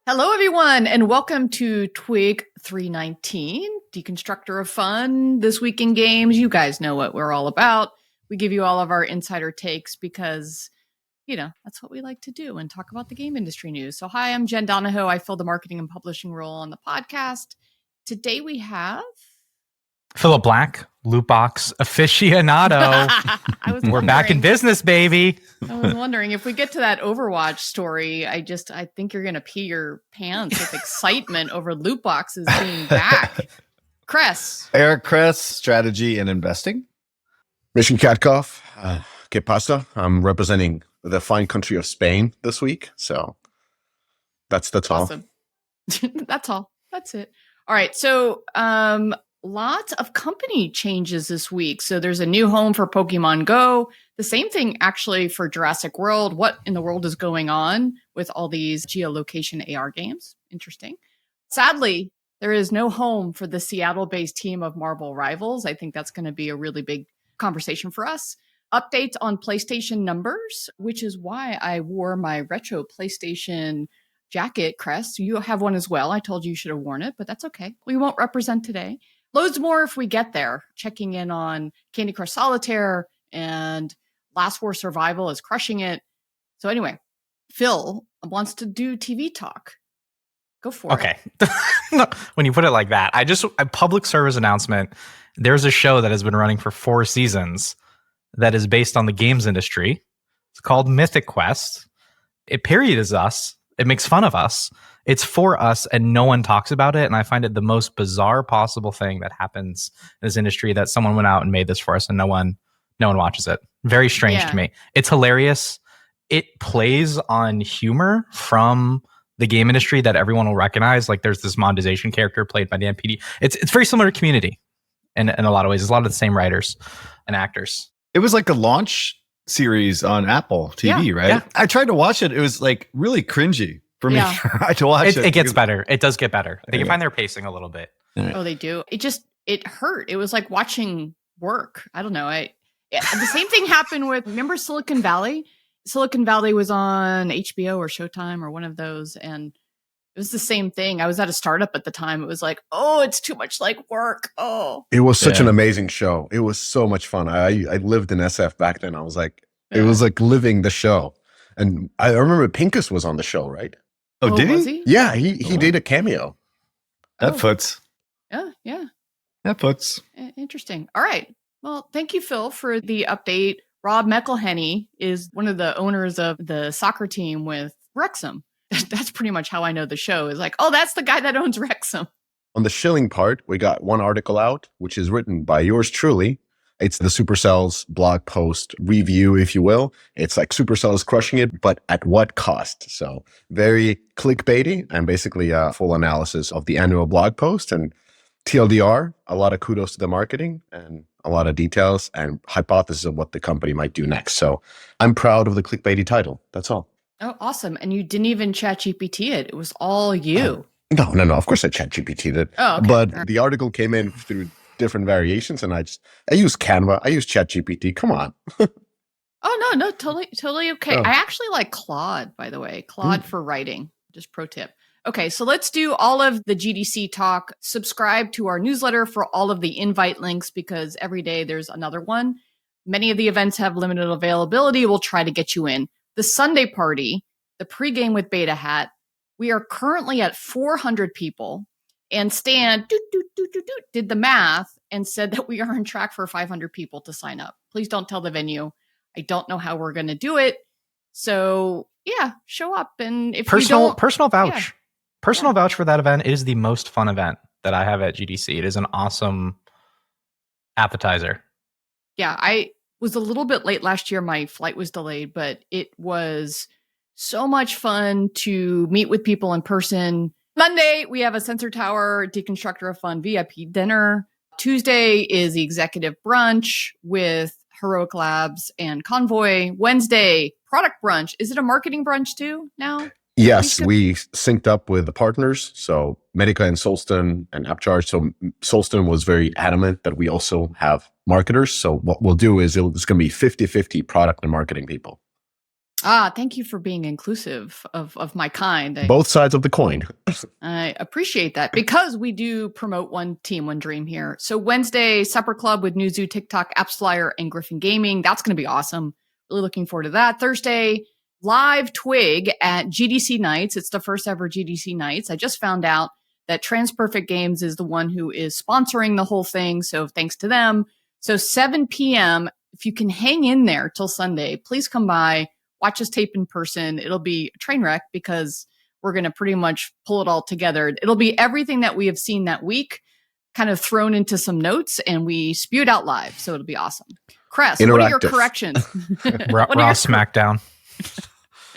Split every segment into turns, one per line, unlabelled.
Hello, everyone, and welcome to TWIG 319, Deconstructor of Fun. This week in games, you guys know what we're all about. We give you all of our insider takes because, that's what we like to do and talk about the game industry news. So hi, I'm Jen Donahoe. I fill the marketing and publishing role on the podcast. Today we have...
Philip Black, loot box aficionado. We're back in business, baby.
I was wondering if we get to that Overwatch story, I think you're going to pee your pants with excitement over loot boxes being back. Kress.
Eric Kress, strategy and investing. Mission Katkov, que pasa? I'm representing the fine country of Spain this week. So that's
awesome. All. That's all. That's it. All right. So, lots of company changes this week. So there's a new home for Pokemon Go. The same thing actually for Jurassic World. What in the world is going on with all these geolocation AR games? Interesting. Sadly, there is no home for the Seattle-based team of Marvel Rivals. I think that's going to be a really big conversation for us. Updates on PlayStation numbers, which is why I wore my retro PlayStation jacket, Kress. You have one as well. I told you should have worn it, but that's okay. We won't represent today. Loads more if we get there. Checking in on Candy Crush Solitaire and Last War Survival is crushing it. So anyway, Phil wants to do TV talk. Go for it.
Okay. When you put it like that, a public service announcement. There's a show that has been running for 4 seasons that is based on the games industry. It's called Mythic Quest. It parodies us. It makes fun of us. It's for us, and no one talks about it. And I find it the most bizarre possible thing that happens in this industry, that someone went out and made this for us, and no one watches it. Very strange to me. It's hilarious. It plays on humor from the game industry that everyone will recognize. Like there's this monetization character played by Dan PD. It's very similar to Community in a lot of ways. There's a lot of the same writers and actors.
It was like a launch series on Apple TV, right?
Yeah.
I tried to watch it. It was like really cringy for me to watch it.
It gets better. It does get better. They can find their pacing a little bit.
Oh, they do. It hurt. It was like watching work. I don't know. The same thing happened with, remember Silicon Valley? Silicon Valley was on HBO or Showtime or one of those, and it was the same thing. I was at a startup at the time. It was like, oh, it's too much like work. Oh,
it was such an amazing show. It was so much fun. I lived in SF back then. I was like, it was like living the show. And I remember Pincus was on the show, right?
Oh, did
he?
Yeah, he did a cameo.
That foots.
Yeah.
That foots.
Interesting. All right. Well, thank you, Phil, for the update. Rob McElhenney is one of the owners of the soccer team with Wrexham. That's pretty much how I know the show. Is like, oh, that's the guy that owns Wrexham.
On the shilling part, we got one article out, which is written by yours truly. It's the Supercell's blog post review, if you will. It's like Supercell is crushing it, but at what cost? So very clickbaity, and basically a full analysis of the annual blog post. And TLDR, a lot of kudos to the marketing and a lot of details and hypothesis of what the company might do next. So I'm proud of the clickbaity title. That's all.
Oh, awesome. And you didn't even ChatGPT it. It was all you.
No. Of course I ChatGPT'd it.
Oh, okay.
But the article came in through different variations, and I use Canva. I use ChatGPT. Come on.
Oh, no, totally okay. I actually like Claude, by the way. Claude for writing. Just pro tip. Okay, so let's do all of the GDC talk. Subscribe to our newsletter for all of the invite links, because every day there's another one. Many of the events have limited availability. We'll try to get you in. The Sunday party, the pregame with Beta Hat, we are currently at 400 people. And Stan did the math and said that we are on track for 500 people to sign up. Please don't tell the venue. I don't know how we're going to do it. So yeah, show up. And if
personal vouch. Personal vouch for that event. It is the most fun event that I have at GDC. It is an awesome appetizer.
Yeah, I was a little bit late last year. My flight was delayed, but it was so much fun to meet with people in person. Monday, we have a Sensor Tower Deconstructor of Fun VIP dinner. Tuesday is the executive brunch with Heroic Labs and Convoy. Wednesday, product brunch. Is it a marketing brunch too now?
Yes, we synced up with the partners. So Medica and Solston and Upcharge. So Solston was very adamant that we also have marketers. So what we'll do is it's going to be 50-50 product and marketing people.
Thank you for being inclusive of my kind.
Both sides of the coin.
I appreciate that because we do promote one team, one dream here. So Wednesday, Supper Club with Newzoo, TikTok, Apps Flyer, and Griffin Gaming. That's going to be awesome. Really looking forward to that. Thursday, live TWIG at GDC Nights. It's the first ever GDC Nights. I just found out that Transperfect Games is the one who is sponsoring the whole thing. So thanks to them. So 7 p.m., if you can hang in there till Sunday, please come by. Watch us tape in person. It'll be a train wreck because we're going to pretty much pull it all together. It'll be everything that we have seen that week kind of thrown into some notes and we spewed out live. So it'll be awesome. Cress, what are your corrections?
Raw SmackDown.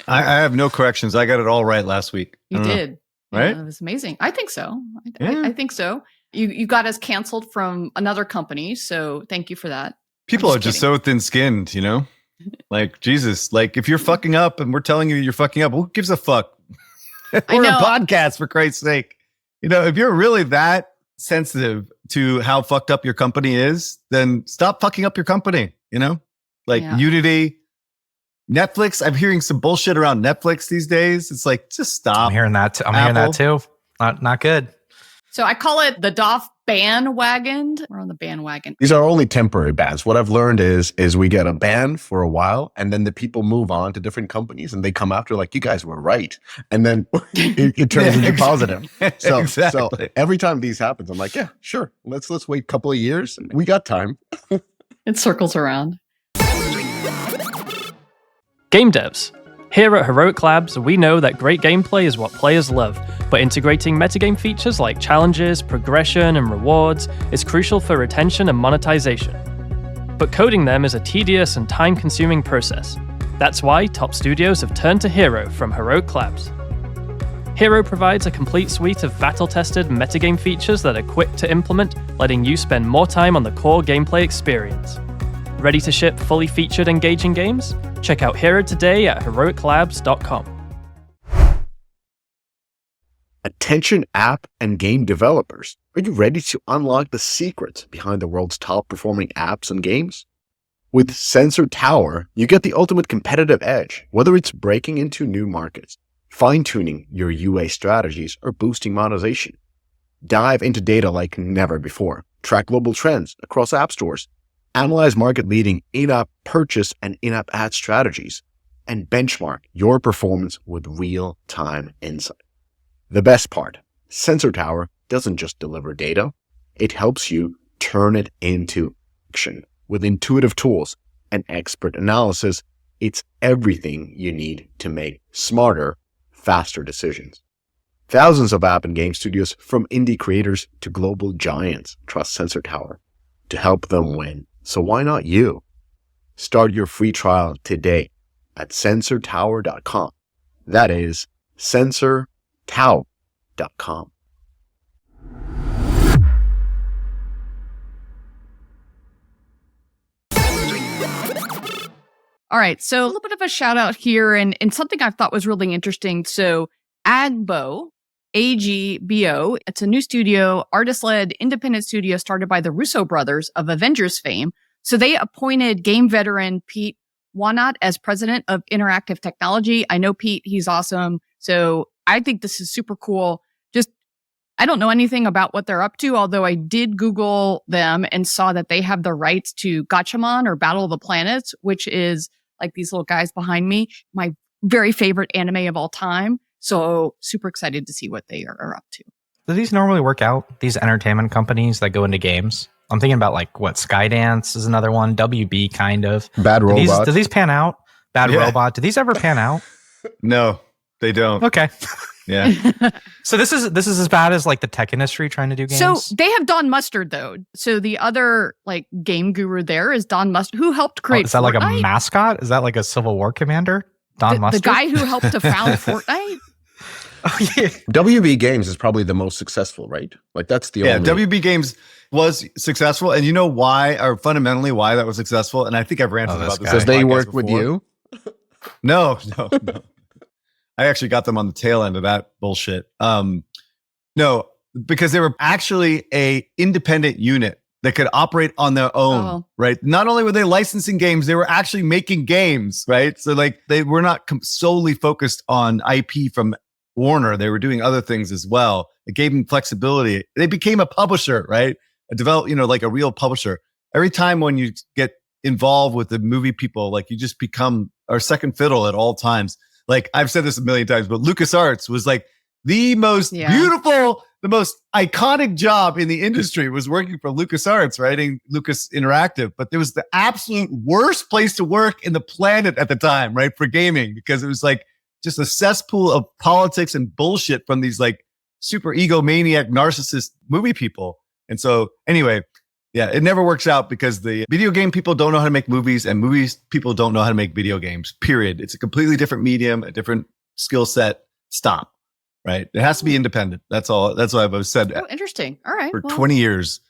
I have no corrections. I got it all right last week.
You did.
Right?
Yeah, it was amazing. I think so. I think so. You got us canceled from another company. So thank you for that.
People are just so thin-skinned, you know? Like, Jesus, like if you're fucking up and we're telling you you're fucking up, who gives a fuck? We're a podcast, for Christ's sake. You know, if you're really that sensitive to how fucked up your company is, then stop fucking up your company, you know? Like Unity, Netflix. I'm hearing some bullshit around Netflix these days. It's like, just stop.
I'm hearing that. I'm hearing that too. Not good.
So I call it the DOF bandwagon. We're on the bandwagon.
These are only temporary bans. What I've learned is we get a ban for a while and then the people move on to different companies and they come after like, you guys were right. And then it turns into positive. So, so every time these happens, I'm like, yeah, sure. Let's wait a couple of years. We got time.
It circles around.
Game devs. Here at Heroic Labs, we know that great gameplay is what players love, but integrating metagame features like challenges, progression, and rewards is crucial for retention and monetization. But coding them is a tedious and time-consuming process. That's why top studios have turned to Hero from Heroic Labs. Hero provides a complete suite of battle-tested metagame features that are quick to implement, letting you spend more time on the core gameplay experience. Ready to ship fully featured engaging games? Check out Hero today at heroiclabs.com.
Attention app and game developers. Are you ready to unlock the secrets behind the world's top performing apps and games? With Sensor Tower, you get the ultimate competitive edge, whether it's breaking into new markets, fine-tuning your UA strategies, or boosting monetization. Dive into data like never before. Track global trends across app stores. Analyze market-leading in-app purchase and in-app ad strategies, and benchmark your performance with real-time insight. The best part, Sensor Tower doesn't just deliver data, it helps you turn it into action. With intuitive tools and expert analysis, it's everything you need to make smarter, faster decisions. Thousands of app and game studios, from indie creators to global giants, trust Sensor Tower to help them win. So why not you? Start your free trial today at sensortower.com. That is sensortower.com.
All right. So a little bit of a shout out here and something I thought was really interesting. So Agbo, AGBO, it's a new studio, artist-led independent studio started by the Russo brothers of Avengers fame. So they appointed game veteran Pete Wanat as president of interactive technology. I know Pete, he's awesome. So I think this is super cool. Just, I don't know anything about what they're up to, although I did Google them and saw that they have the rights to Gatchaman or Battle of the Planets, which is like these little guys behind me, my very favorite anime of all time. So super excited to see what they are up to.
Do these normally work out, these entertainment companies that go into games? I'm thinking about like what Skydance is another one, WB kind of.
Bad Robot.
Do these pan out? Bad Robot. Do these ever pan out?
No, they don't.
Okay.
Yeah.
So this is as bad as like the tech industry trying to do games.
So they have Don Mustard though. So the other like game guru there is Don Mustard, who helped create.
Is that
Fortnite?
like a mascot? Is that like a Civil War commander? Don Mustard,
the guy who helped to found Fortnite.
Oh, yeah.
WB Games is probably the most successful, right? Like that's the only.
WB Games was successful, and you know why, or fundamentally why that was successful. And I think I've ranted about this
because they worked with you.
No. I actually got them on the tail end of that bullshit. No, because they were actually a independent unit. that could operate on their own,
Oh.
right? Not only were they licensing games, they were actually making games, right? So like they were not solely focused on IP from Warner. They were doing other things as well. It gave them flexibility. They became a publisher, right? Like a real publisher. Every time when you get involved with the movie people, like you just become our second fiddle at all times. Like I've said this a million times, but LucasArts was like the most beautiful, the most iconic job in the industry was working for LucasArts, writing Lucas Interactive. But it was the absolute worst place to work in the planet at the time, right? For gaming, because it was like just a cesspool of politics and bullshit from these like super egomaniac narcissist movie people. And so anyway, yeah, it never works out because the video game people don't know how to make movies and movies people don't know how to make video games, period. It's a completely different medium, a different skill set. Stop, right? It has to be independent. That's all. That's what I've said.
Oh, interesting. All right.
For 20 years,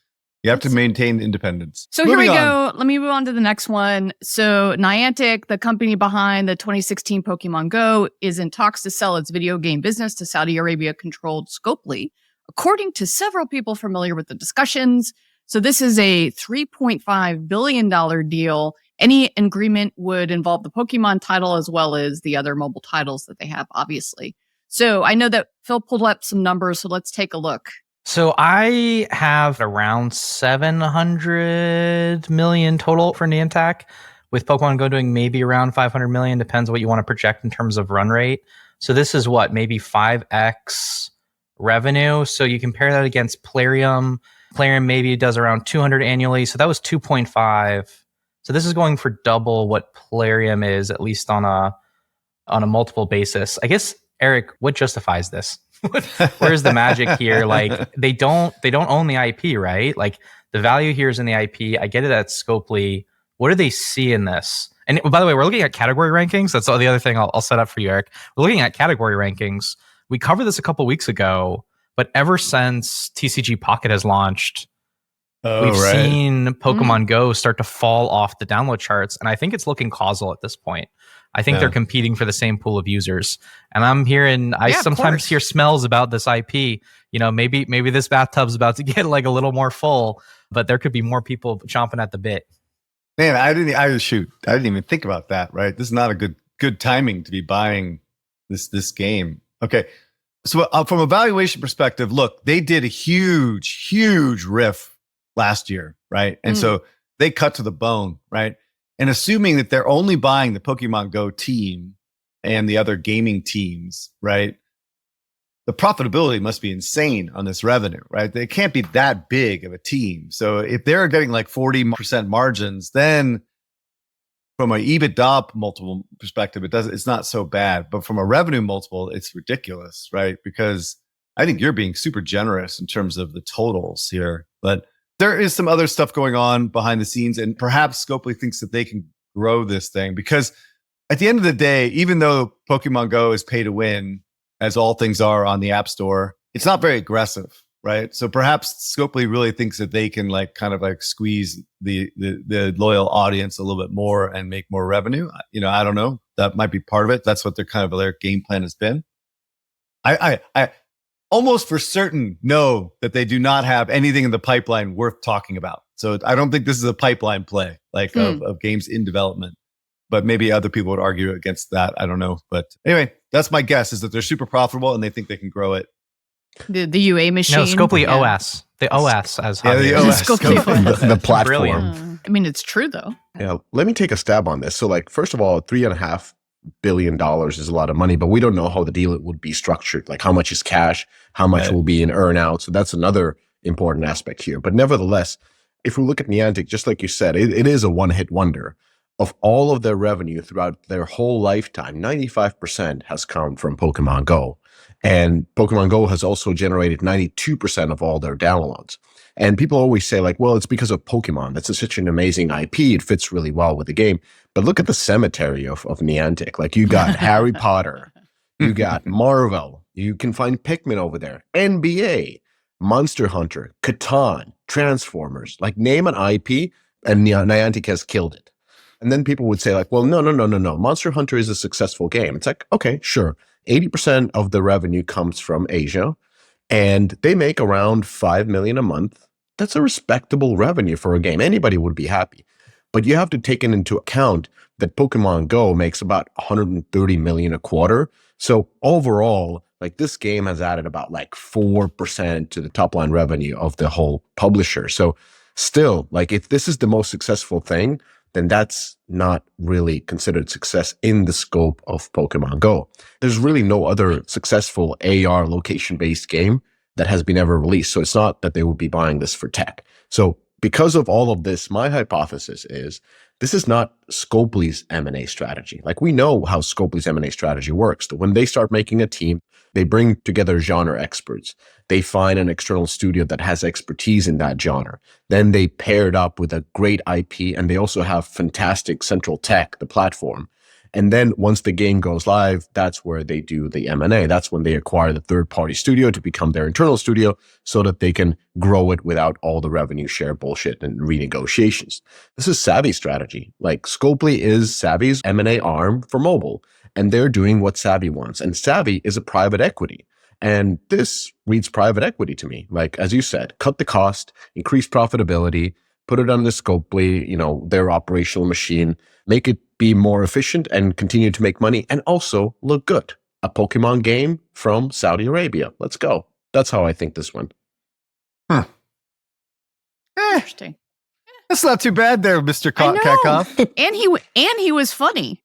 you have to maintain independence.
So here we go. Let me move on to the next one. So Niantic, the company behind the 2016 Pokemon Go, is in talks to sell its video game business to Saudi Arabia-controlled Scopely, according to several people familiar with the discussions. So this is a $3.5 billion deal. Any agreement would involve the Pokemon title as well as the other mobile titles that they have, obviously. So I know that Phil pulled up some numbers, so let's take a look.
So I have around 700 million total for Niantic, with Pokemon Go doing maybe around 500 million, depends what you want to project in terms of run rate. So this is what, maybe 5x revenue. So you compare that against Plarium. Plarium maybe does around 200 annually. So that was 2.5. So this is going for double what Plarium is, at least on a multiple basis. I guess, Eric, what justifies this? Where's the magic here? Like they don't own the IP, right? Like the value here is in the IP. I get it at Scopely. What do they see in this? And by the way, we're looking at category rankings. That's all the other thing I'll set up for you, Eric. We're looking at category rankings. We covered this a couple weeks ago, but ever since TCG Pocket has launched, we've seen Pokemon Go start to fall off the download charts. And I think it's looking causal at this point. I think they're competing for the same pool of users. And I'm hearing, I sometimes hear smells about this IP. You know, maybe this bathtub's about to get like a little more full, but there could be more people chomping at the bit.
Man, I didn't even think about that, right? This is not a good timing to be buying this game. Okay. So from a valuation perspective, look, they did a huge riff last year, right? And so they cut to the bone, right? And assuming that they're only buying the Pokemon Go team and the other gaming teams, right? The profitability must be insane on this revenue, right? They can't be that big of a team. So if they're getting like 40% margins, then from an EBITDA multiple perspective, it's not so bad. But from a revenue multiple, it's ridiculous, right? Because I think you're being super generous in terms of the totals here. But there is some other stuff going on behind the scenes, and perhaps Scopely thinks that they can grow this thing because at the end of the day, even though Pokemon Go is pay to win, as all things are on the App Store, it's not very aggressive, right? So perhaps Scopely really thinks that they can like kind of like squeeze the loyal audience a little bit more and make more revenue. You know, I don't know. That might be part of it. That's what their game plan has been. I almost for certain know that they do not have anything in the pipeline worth talking about. So I don't think this is a pipeline play like of games in development, but maybe other people would argue against that. I don't know. But anyway, that's my guess is that they're super profitable and they think they can grow it.
The UA machine.
No, Scopely OS. The OS as
the OS.
The platform.
Brilliant.
I mean, it's true though.
Yeah, let me take a stab on this. So like, first of all, $3.5 billion is a lot of money, but we don't know how the deal would be structured. Like how much is cash, how much will be in earnout. So that's another important aspect here. But nevertheless, if we look at Niantic, just like you said, it is a one-hit wonder. Of all of their revenue throughout their whole lifetime, 95% has come from Pokemon Go. And Pokemon Go has also generated 92% of all their downloads. And people always say like, well, it's because of Pokemon. That's such an amazing IP. It fits really well with the game. But look at the cemetery of Niantic. Like you got Harry Potter, you got Marvel, you can find Pikmin over there, NBA, Monster Hunter, Catan, Transformers. Like name an IP and Niantic has killed it. And then people would say like, well, no. Monster Hunter is a successful game. It's like, okay, sure. 80% of the revenue comes from Asia and they make around $5 million a month
that's a respectable revenue for a game. Anybody would be happy. But you have to take into account that Pokemon Go makes about 130 million a quarter. So overall, like this game has added about like 4% to the top line revenue of the whole publisher. So still, like if this is the most successful thing, then that's not really considered success in the scope of Pokemon Go. There's really no other successful AR location-based game that has been ever released. So it's not that they would be buying this for tech. So because of all of this, my hypothesis is this is not Scopely's M&A strategy. Like we know how Scopely's M&A strategy works. When they start making a team, they bring together genre experts. They find an external studio that has expertise in that genre. Then they pair it up with a great IP, and they also have fantastic central tech, the platform. And then once the game goes live, that's where they do the M&A. That's when they acquire the third-party studio to become their internal studio so that they can grow it without all the revenue share bullshit and renegotiations. This is Savvy's strategy. Like Scopely is Savvy's M&A arm for mobile, and they're doing what Savvy wants. And Savvy is a private equity. And this reads private equity to me. Like, as you said, cut the cost, increase profitability, put it on the Scopely, their operational machine, make it be more efficient and continue to make money and also look good. A Pokemon game from Saudi Arabia. Let's go. That's how I think this went.
Interesting.
That's not too bad there, Mr. Katkoff.
and he was funny.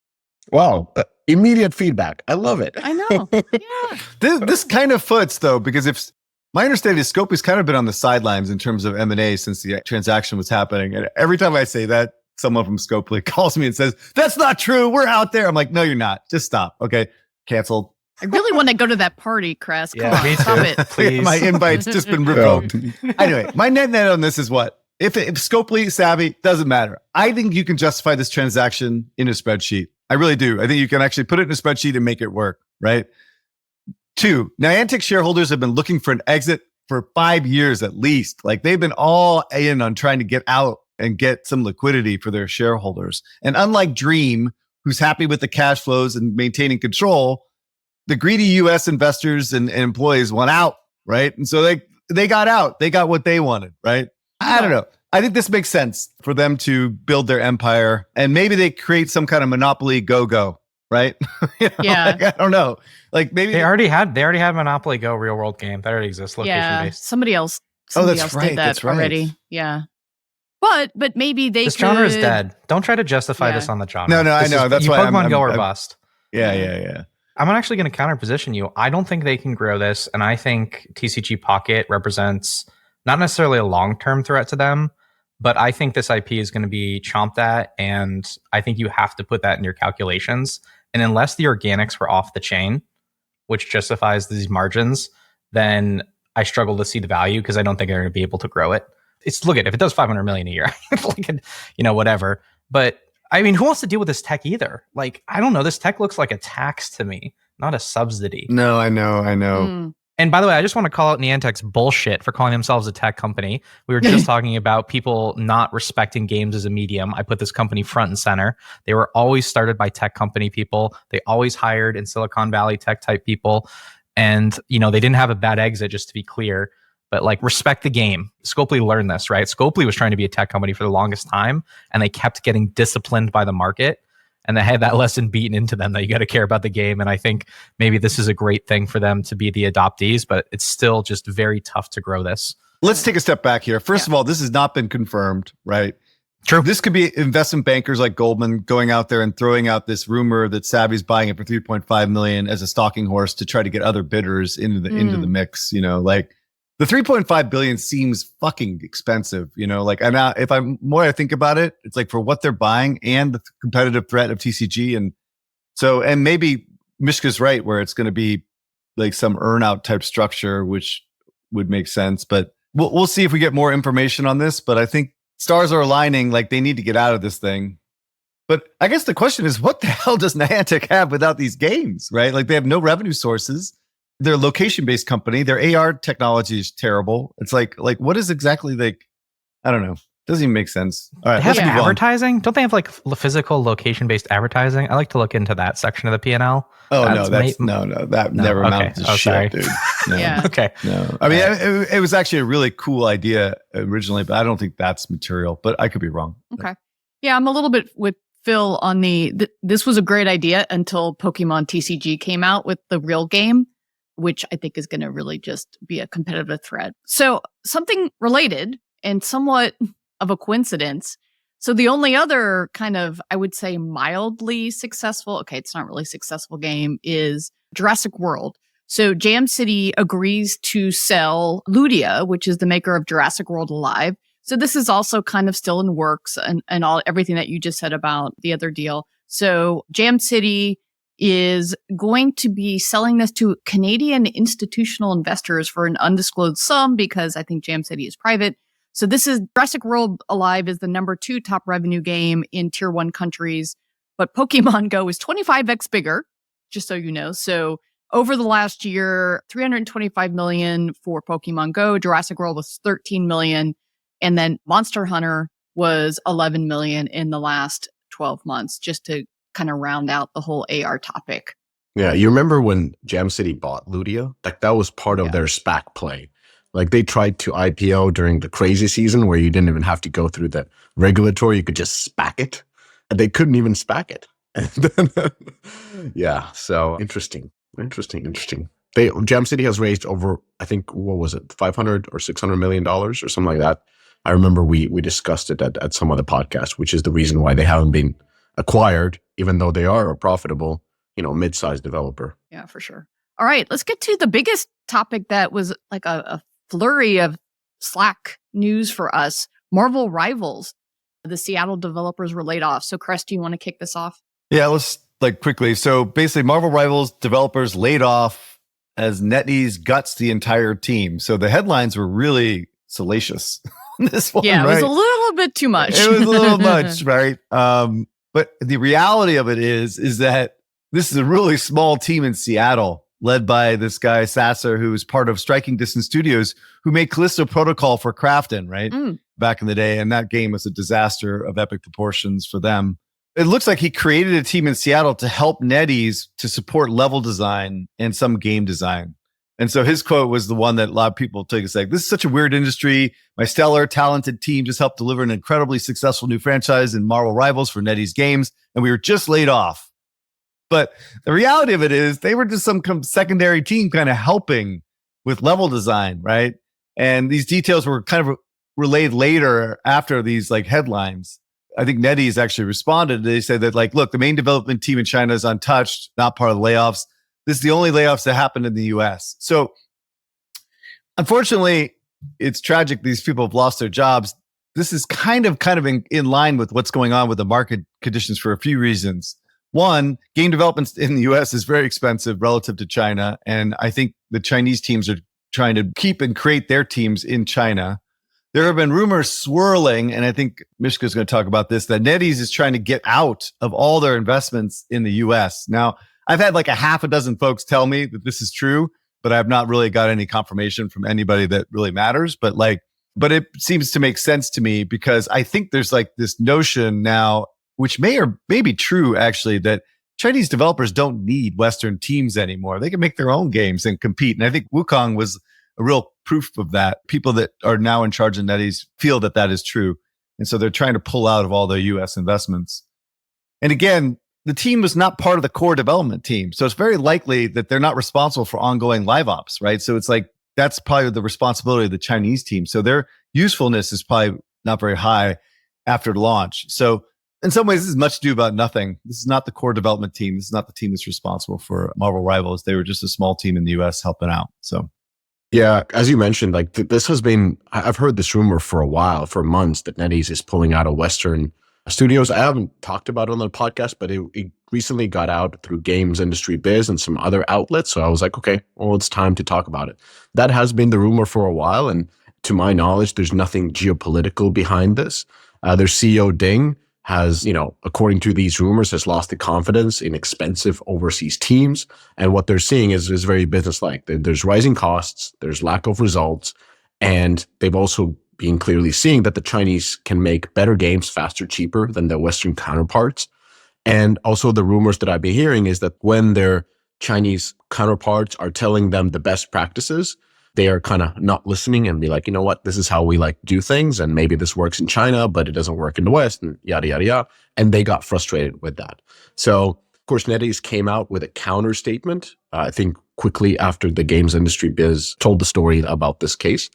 Wow. Immediate feedback. I love it.
I know. Yeah.
This kind of foots, though, because if my understanding is Scopely's kind of been on the sidelines in terms of M&A since the transaction was happening. And every time I say that, someone from Scopely calls me and says, that's not true. We're out there. I'm like, no, you're not. Just stop. Okay. Canceled.
I really want to go to that party, Cress. Come on,
me
stop
too.
it.
Please.
My invite's just been revoked. Anyway, my net on this is what? If Scopely, Savvy, doesn't matter. I think you can justify this transaction in a spreadsheet. I really do. I think you can actually put it in a spreadsheet and make it work, right? 2, Niantic shareholders have been looking for an exit for 5 years at least. Like they've been all in on trying to get out and get some liquidity for their shareholders. And unlike Dream, who's happy with the cash flows and maintaining control, the greedy US investors and employees want out, right? And so they got out. They got what they wanted, right? I don't know. I think this makes sense for them to build their empire, and maybe they create some kind of monopoly go, right?
Yeah.
Like, I don't know. Like maybe
They already had Monopoly Go real world game that already exists, location based.
Somebody else
right.
did that
That's right.
already. Yeah. But maybe
This genre is dead. Don't try to justify this on the genre.
No, I know. That's why
Pokemon Go or bust.
Yeah.
I'm actually going to counterposition you. I don't think they can grow this, and I think TCG Pocket represents not necessarily a long-term threat to them, but I think this IP is going to be chomped at, and I think you have to put that in your calculations. And unless the organics were off the chain, which justifies these margins, then I struggle to see the value because I don't think they're going to be able to grow it. Look at if it does 500 million a year, whatever. But I mean, who wants to deal with this tech either? Like, I don't know. This tech looks like a tax to me, not a subsidy.
No, I know.
And by the way, I just want to call out Niantic's bullshit for calling themselves a tech company. We were just talking about people not respecting games as a medium. I put this company front and center. They were always started by tech company people. They always hired in Silicon Valley tech type people. And, they didn't have a bad exit, just to be clear. But like, respect the game. Scopely learned this, right? Scopely was trying to be a tech company for the longest time, and they kept getting disciplined by the market. And they had that lesson beaten into them that you got to care about the game. And I think maybe this is a great thing for them to be the adoptees, but it's still just very tough to grow this.
Let's take a step back here. First of all, this has not been confirmed, right?
True.
This could be investment bankers like Goldman going out there and throwing out this rumor that Savvy's buying it for 3.5 million as a stalking horse to try to get other bidders into the mix. Like the 3.5 billion seems fucking expensive. Like if I'm more I think about it, it's like for what they're buying and the competitive threat of TCG, and maybe Mishka's right where it's going to be like some earn-out type structure, which would make sense. But we'll see if we get more information on this. But I think stars are aligning, like they need to get out of this thing. But I guess the question is, what the hell does Niantic have without these games, right? Like they have no revenue sources. They're a location-based company. Their AR technology is terrible. It's like what is exactly I don't know. Doesn't even make sense. All right,
They have
let's move on.
advertising. Don't they have like physical location-based advertising? I like to look into that section of the P&L.
Oh no, that never amounted to shit,
sorry.
dude. No.
Yeah.
Okay.
No, I mean it was actually a really cool idea originally, but I don't think that's material. But I could be wrong.
Okay. Yeah, I'm a little bit with Phil on this was a great idea until Pokemon TCG came out with the real game, which I think is going to really just be a competitive threat. So something related and somewhat of a coincidence. So the only other kind of, I would say, mildly successful, okay, it's not really a successful game, is Jurassic World. So Jam City agrees to sell Ludia, which is the maker of Jurassic World Alive. So this is also kind of still in works and everything that you just said about the other deal. So Jam City is going to be selling this to Canadian institutional investors for an undisclosed sum because I think Jam City is private. So this is Jurassic World Alive is the number 2 top revenue game in tier 1 countries, but Pokemon Go is 25x bigger, just so you know. So over the last year, 325 million for Pokemon Go, Jurassic World was 13 million, and then Monster Hunter was 11 million in the last 12 months, just to kind of round out the whole AR topic.
Yeah, you remember when Jam City bought Ludia? Like that was part of their SPAC play. Like they tried to IPO during the crazy season where you didn't even have to go through the regulatory, you could just SPAC it. And they couldn't even SPAC it. Yeah, so interesting. Jam City has raised over, I think, what was it, 500 or $600 million or something like that. I remember we discussed it at some other podcast, which is the reason why they haven't been acquired, even though they are a profitable, mid-sized developer.
Yeah, for sure. All right, let's get to the biggest topic that was like a flurry of Slack news for us. Marvel Rivals. The Seattle developers were laid off. So, Chris, do you want to kick this off?
Yeah, let's quickly. So basically, Marvel Rivals developers laid off as NetEase guts the entire team. So the headlines were really salacious. This one,
yeah, it
right?
was a little bit too much.
It was a little much, right? But the reality of it is that this is a really small team in Seattle, led by this guy Sasser, who is part of Striking Distance Studios, who made Callisto Protocol for Krafton, right? Back in the day, and that game was a disaster of epic proportions for them. It looks like he created a team in Seattle to help NetEase to support level design and some game design. And so his quote was the one that a lot of people took. It's like, this is such a weird industry. My stellar, talented team just helped deliver an incredibly successful new franchise in Marvel Rivals for NetEase Games, and we were just laid off. But the reality of it is they were just some secondary team kind of helping with level design, right? And these details were kind of relayed later after these like headlines. I think NetEase actually responded. They said that, like, look, the main development team in China is untouched, not part of the layoffs. This is the only layoffs that happened in the US. So unfortunately, it's tragic. These people have lost their jobs. This is kind of in line with what's going on with the market conditions for a few reasons. One, game development in the US is very expensive relative to China. And I think the Chinese teams are trying to keep and create their teams in China. There have been rumors swirling, and I think Mishka is going to talk about this, that NetEase is trying to get out of all their investments in the US. Now, I've had like a half a dozen folks tell me that this is true, but I've not really got any confirmation from anybody that really matters. But it seems to make sense to me because I think there's like this notion now, which may be true actually, that Chinese developers don't need Western teams anymore. They can make their own games and compete. And I think Wukong was a real proof of that. People that are now in charge of NetEase feel that that is true. And so they're trying to pull out of all their US investments. And again, the team was not part of the core development team. So it's very likely that they're not responsible for ongoing live ops, right? So it's like, that's probably the responsibility of the Chinese team. So their usefulness is probably not very high after launch. So in some ways, this is much ado about nothing. This is not the core development team. This is not the team that's responsible for Marvel Rivals. They were just a small team in the US helping out. So
yeah, as you mentioned, like this has been, I've heard this rumor for a while, for months, that NetEase is pulling out of Western studios. I haven't talked about it on the podcast, but it recently got out through Games Industry Biz and some other outlets. So I was like, okay, well, it's time to talk about it. That has been the rumor for a while. And to my knowledge, there's nothing geopolitical behind this. Their CEO Ding has, according to these rumors, has lost the confidence in expensive overseas teams. And what they're seeing is very business-like. There's rising costs, there's lack of results, and they've also being clearly seeing that the Chinese can make better games faster, cheaper than their Western counterparts. And also the rumors that I've been hearing is that when their Chinese counterparts are telling them the best practices, they are kind of not listening and be like, you know what, this is how we like do things. And maybe this works in China, but it doesn't work in the West and yada, yada, yada. And they got frustrated with that. So, of course, NetEase came out with a counter statement, I think quickly after the games industry biz told the story about this case.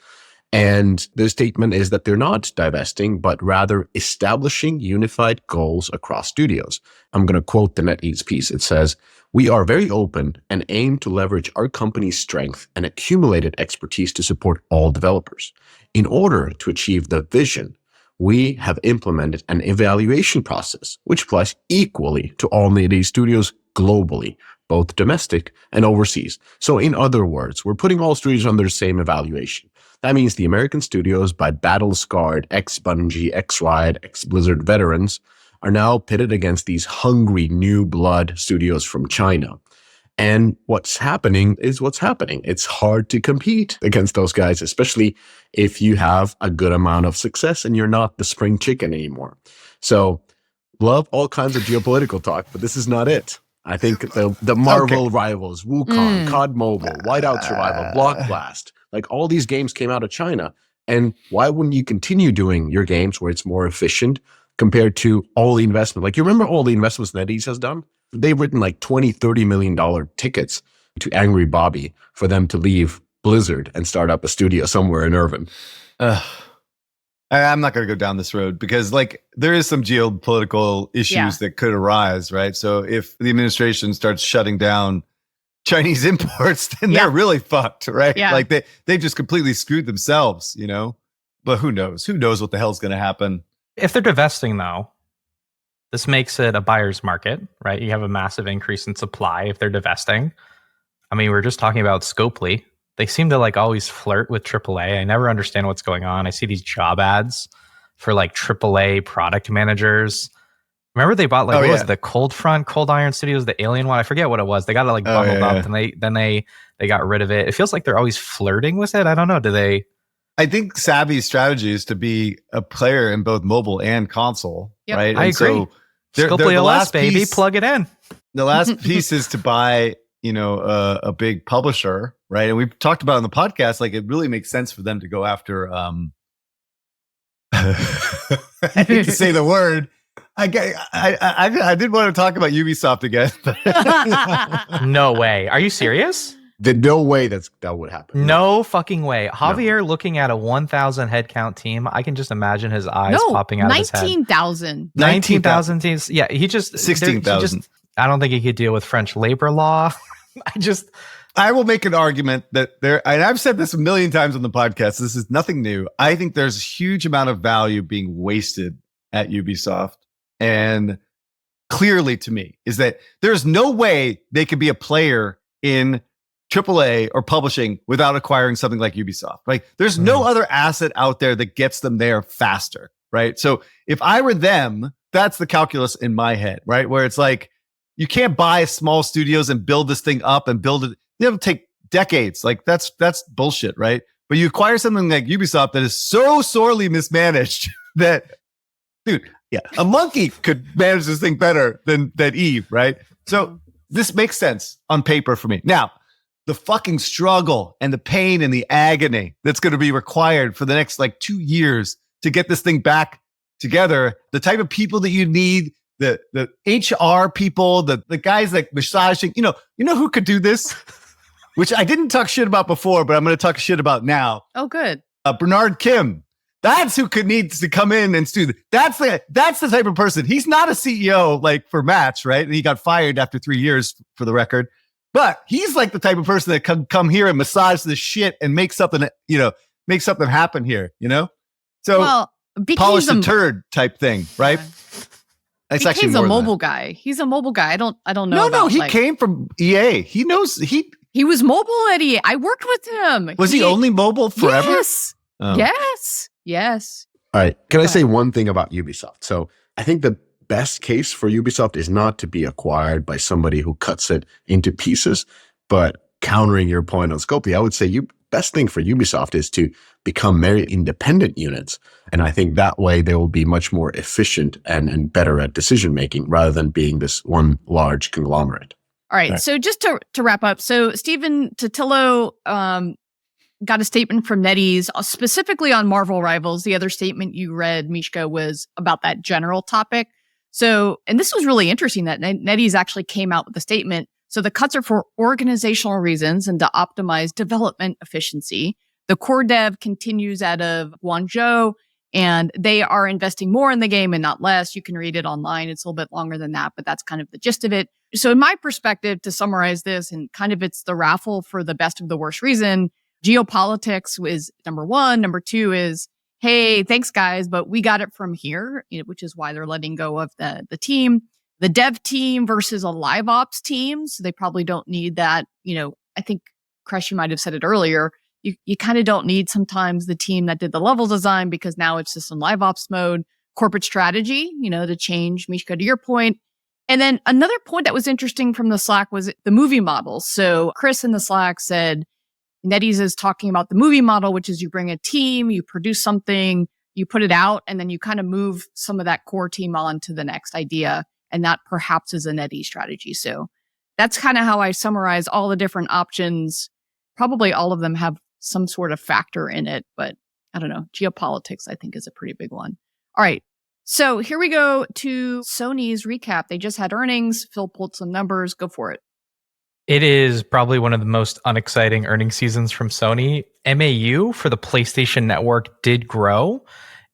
And the statement is that they're not divesting, but rather establishing unified goals across studios. I'm going to quote the NetEase piece. It says, "We are very open and aim to leverage our company's strength and accumulated expertise to support all developers. In order to achieve the vision, we have implemented an evaluation process, which applies equally to all NetEase studios globally, both domestic and overseas. So in other words, we're putting all studios under the same evaluation. That means the American studios by battle-scarred ex-Bungie, ex-Riot, ex-Blizzard veterans are now pitted against these hungry new blood studios from China. And what's happening is what's happening. It's hard to compete against those guys, especially if you have a good amount of success and you're not the spring chicken anymore. So love all kinds of geopolitical talk, but this is not it. I think the Marvel rivals, Wukong, COD Mobile, Whiteout Survival, Block Blast, like all these games came out of China. And why wouldn't you continue doing your games where it's more efficient compared to all the investment? Like, you remember all the investments NetEase has done? They've written like $20-30 million tickets to Angry Bobby for them to leave Blizzard and start up a studio somewhere in Irvine.
I'm not going to go down this road because like there is some geopolitical issues that could arise, right? So if the administration starts shutting down Chinese imports, then they're really fucked, right?
Yeah.
Like they just completely screwed themselves, you know? But who knows? Who knows what the hell's going to happen?
If they're divesting, though, this makes it a buyer's market, right? You have a massive increase in supply if they're divesting. I mean, we're just talking about Scopely. They seem to like always flirt with AAA. I never understand what's going on. I see these job ads for like AAA product managers. Remember they bought like what was it, the Cold Front, Cold Iron Studios, the Alien one? I forget what it was. They got it like bundled up and then they got rid of it. It feels like they're always flirting with it. I don't know. Do they?
I think savvy strategy is to be a player in both mobile and console, right?
I agree. So Scopely
the
OS,
last
baby,
piece,
plug it in.
The last piece is to buy, you know, a big publisher, right? And we've talked about on the podcast, like it really makes sense for them to go after. I hate to say the word. I did want to talk about Ubisoft again. But
No way. Are you serious?
There's no way that would happen.
No fucking way. Javier looking at a 1,000 headcount team, I can just imagine his eyes popping out of his head.
19,000.
19,000 teams. Yeah, he just
16,000.
I don't think he could deal with French labor law.
I will make an argument that and I've said this a million times on the podcast. This is nothing new. I think there's a huge amount of value being wasted at Ubisoft. And clearly to me is that there's no way they could be a player in AAA or publishing without acquiring something like Ubisoft. Like there's no other asset out there that gets them there faster, right? So if I were them, that's the calculus in my head, right? Where it's like, you can't buy small studios and build this thing up and build it. It'll take decades. Like that's bullshit, right? But you acquire something like Ubisoft that is so sorely mismanaged that, dude, a monkey could manage this thing better than Eve, right? So this makes sense on paper for me. Now, the fucking struggle and the pain and the agony that's going to be required for the next like 2 years to get this thing back together, the type of people that you need, the HR people, the guys like massaging, you know who could do this? Which I didn't talk shit about before, but I'm going to talk shit about now.
Oh, good.
Bernard Kim. That's who needs to come in and do. That's the type of person. He's not a CEO like for Match, right? And he got fired after 3 years, for the record. But he's like the type of person that can come here and massage the shit and make something happen here. You know, so polish the turd type thing, right? That's actually
he's a mobile guy. He's a mobile guy. I don't know.
No, he came from EA. He knows
he was mobile at EA. I worked with him.
Was he only mobile forever?
Yes. Oh. Yes.
All right. Can I say one thing about Ubisoft? So I think the best case for Ubisoft is not to be acquired by somebody who cuts it into pieces, but countering your point on Scopely, I would say best thing for Ubisoft is to become very independent units. And I think that way they will be much more efficient and better at decision making rather than being this one large conglomerate.
All right. So just to wrap up, so Stephen Totillo got a statement from NetEase specifically on Marvel Rivals. The other statement you read, Mishka, was about that general topic. So, and this was really interesting that NetEase actually came out with a statement. So the cuts are for organizational reasons and to optimize development efficiency. The core dev continues out of Guangzhou, and they are investing more in the game and not less. You can read it online. It's a little bit longer than that, but that's kind of the gist of it. So in my perspective, to summarize this, and kind of it's the raffle for the best of the worst reason, geopolitics is number one. Number two is, hey, thanks guys, but we got it from here, which is why they're letting go of the team. The dev team versus a live ops team. So they probably don't need that. I think, Kresh, you might have said it earlier. You kind of don't need sometimes the team that did the level design because now it's just in live ops mode. Corporate strategy, to change, Mishka, to your point. And then another point that was interesting from the Slack was the movie model. So Chris in the Slack said, NetEase is talking about the movie model, which is you bring a team, you produce something, you put it out, and then you kind of move some of that core team on to the next idea. And that perhaps is a NetEase strategy. So that's kind of how I summarize all the different options. Probably all of them have some sort of factor in it, but I don't know. Geopolitics, I think, is a pretty big one. All right. So here we go to Sony's recap. They just had earnings. Phil pulled some numbers. Go for it.
It is probably one of the most unexciting earnings seasons from Sony. MAU for the PlayStation Network did grow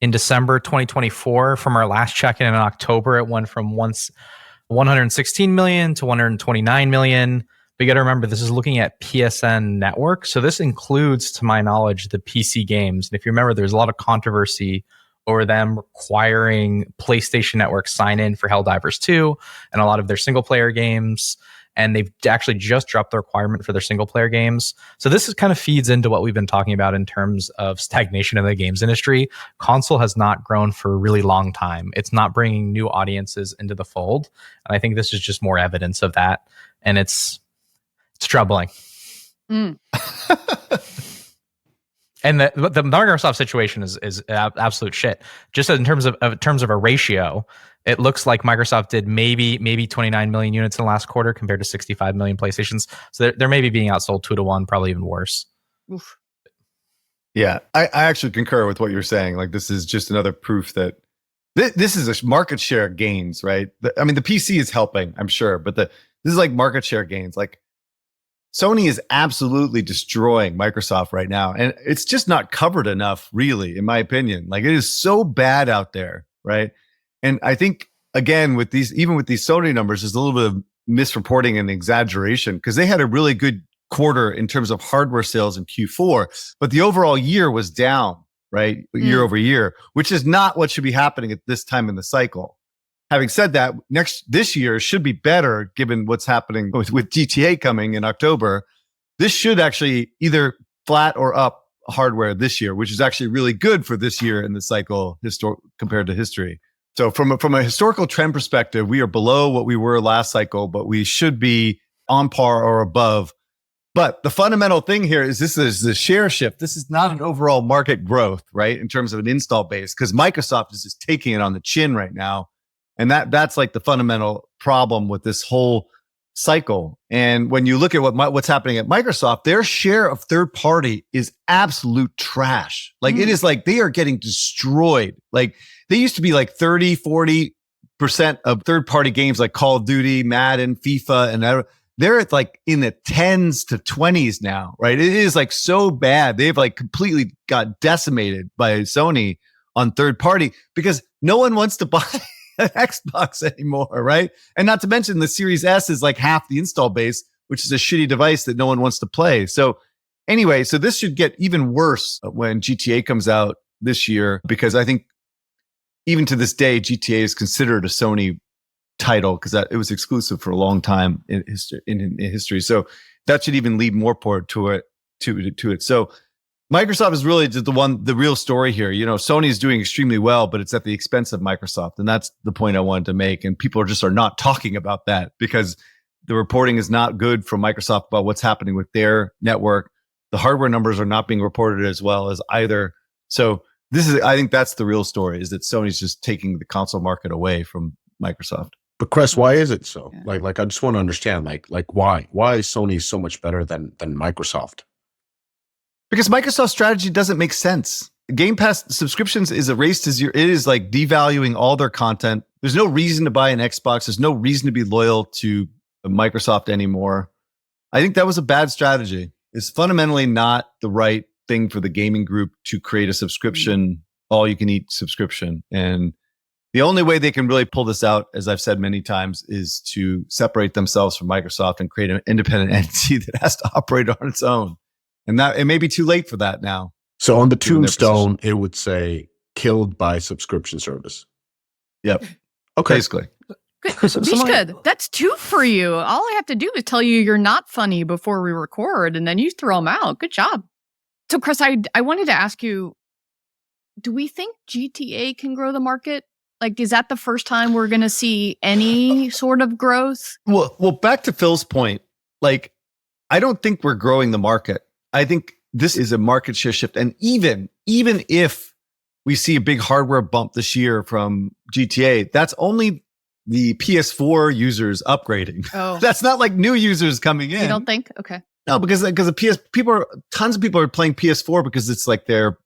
in December 2024. From our last check-in October, it went from 116 million to 129 million. But you got to remember, this is looking at PSN Network. So this includes, to my knowledge, the PC games. And if you remember, there's a lot of controversy over them requiring PlayStation Network sign-in for Helldivers 2 and a lot of their single-player games. And they've actually just dropped the requirement for their single-player games. So this is kind of feeds into what we've been talking about in terms of stagnation in the games industry. Console has not grown for a really long time. It's not bringing new audiences into the fold. And I think this is just more evidence of that. And it's troubling. And the Microsoft situation is absolute shit. Just in terms of a ratio, it looks like Microsoft did maybe 29 million units in the last quarter compared to 65 million PlayStations. So they're maybe being outsold 2-1, probably even worse.
Oof.
Yeah, I actually concur with what you're saying. Like, this is just another proof that this is a market share gains, right? The PC is helping, I'm sure, but this is like market share gains. Like, Sony is absolutely destroying Microsoft right now. And it's just not covered enough, really, in my opinion. Like, it is so bad out there, right? And I think, again, even with these Sony numbers, there's a little bit of misreporting and exaggeration because they had a really good quarter in terms of hardware sales in Q4, but the overall year was down, right? Year over year, which is not what should be happening at this time in the cycle. Having said that, this year should be better given what's happening with GTA coming in October. This should actually either flat or up hardware this year, which is actually really good for this year in the cycle compared to history. So from a historical trend perspective, we are below what we were last cycle, but we should be on par or above. But the fundamental thing here is this is the share shift. This is not an overall market growth, right? In terms of an install base, because Microsoft is just taking it on the chin right now. And that's like the fundamental problem with this whole cycle. And when you look at what's happening at Microsoft, their share of third party is absolute trash. Like it is like they are getting destroyed. Like they used to be like 30-40% of third party games like Call of Duty, Madden, FIFA, and they're at like in the 10s to 20s now, right? It is like so bad. They've like completely got decimated by Sony on third party because no one wants to buy an Xbox anymore, right? And not to mention the Series S is like half the install base, which is a shitty device that no one wants to play. So anyway, so this should get even worse when GTA comes out this year, because I think even to this day, GTA is considered a Sony title because it was exclusive for a long time in history. So that should even lead more to it. So Microsoft is really the real story here. You know, Sony is doing extremely well, but it's at the expense of Microsoft. And that's the point I wanted to make. And people are not talking about that because the reporting is not good from Microsoft about what's happening with their network. the hardware numbers are not being reported as well as either. So I think that's the real story, is that Sony's just taking the console market away from Microsoft.
But Chris, why is it so?
Yeah.
Like I just want to understand, like why is Sony so much better than Microsoft?
Because Microsoft's strategy doesn't make sense. Game Pass subscriptions is a race to zero. It is like devaluing all their content. There's no reason to buy an Xbox. There's no reason to be loyal to Microsoft anymore. I think that was a bad strategy. It's fundamentally not the right thing for the gaming group to create a subscription, all you can eat subscription. And the only way they can really pull this out, as I've said many times, is to separate themselves from Microsoft and create an independent entity that has to operate on its own. And that it may be too late for that now.
So on the tombstone, it would say killed by subscription service.
Yep.
Okay.
Basically.
Good. Mishka, that's 2 for you. All I have to do is tell you you're not funny before we record, and then you throw them out. Good job. So, Chris, I wanted to ask you, do we think GTA can grow the market? Like, is that the first time we're going to see any sort of growth?
Well, back to Phil's point, like, I don't think we're growing the market. I think this is a market share shift. And even if we see a big hardware bump this year from GTA, that's only the PS4 users upgrading.
Oh,
That's not like new users coming in.
you don't think? Okay.
No, because tons of people are playing PS4 because it's like their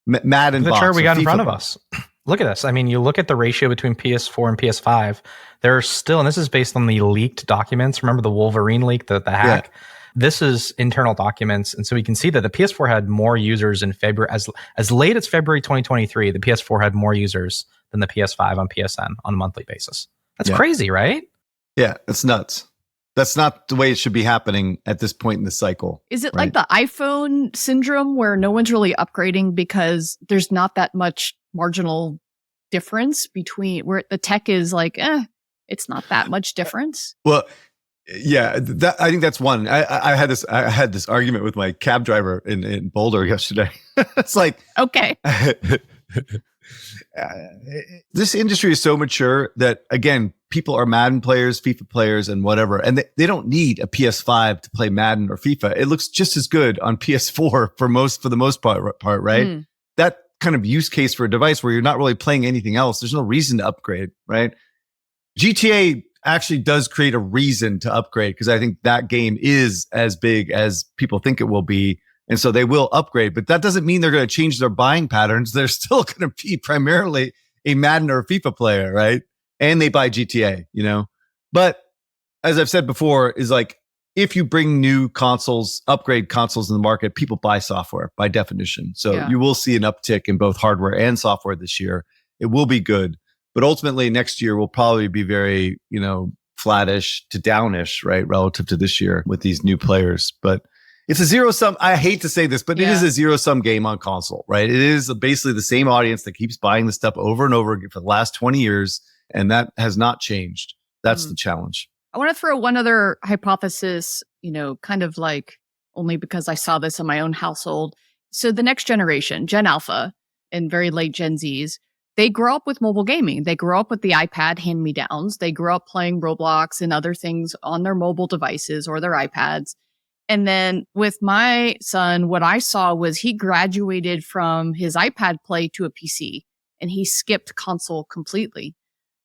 Madden
The
box.
chart we
or
got in
FIFA
front of
box.
us. Look at this. I mean, you look at the ratio between PS4 and PS5. There's still, and this is based on the leaked documents. Remember the Wolverine leak, the hack? Yeah. This is internal documents. And so we can see that the PS4 had more users in February, as late as February 2023, the PS4 had more users than the PS5 on PSN on a monthly basis. That's crazy, right?
Yeah, it's nuts. That's not the way it should be happening at this point in the cycle.
Is it like the iPhone syndrome where no one's really upgrading because there's not that much marginal difference between where the tech is like, it's not that much difference?
Well, yeah, I think that's one. I had this argument with my cab driver in Boulder yesterday. It's like,
okay.
This industry is so mature that, again, people are Madden players, FIFA players, and whatever. And they don't need a PS5 to play Madden or FIFA. It looks just as good on PS4 for the most part, right? That kind of use case for a device where you're not really playing anything else, there's no reason to upgrade, right? GTA actually does create a reason to upgrade because I think that game is as big as people think it will be. And so they will upgrade, but that doesn't mean they're going to change their buying patterns. They're still going to be primarily a Madden or a FIFA player, right? And they buy GTA, But as I've said before, is like, if you bring new consoles, upgrade consoles in the market, people buy software by definition. So you will see an uptick in both hardware and software this year. It will be good. But ultimately next year will probably be very, flattish to downish, right? Relative to this year with these new players. But it's a zero sum. I hate to say this, but it is a zero sum game on console, right? It is basically the same audience that keeps buying the stuff over and over again for the last 20 years. And that has not changed. That's the challenge.
I want to throw one other hypothesis, kind of like only because I saw this in my own household. So the next generation, Gen Alpha and very late Gen Zs, they grow up with mobile gaming. They grow up with the iPad hand-me-downs. They grow up playing Roblox and other things on their mobile devices or their iPads. And then with my son, what I saw was he graduated from his iPad play to a PC and he skipped console completely.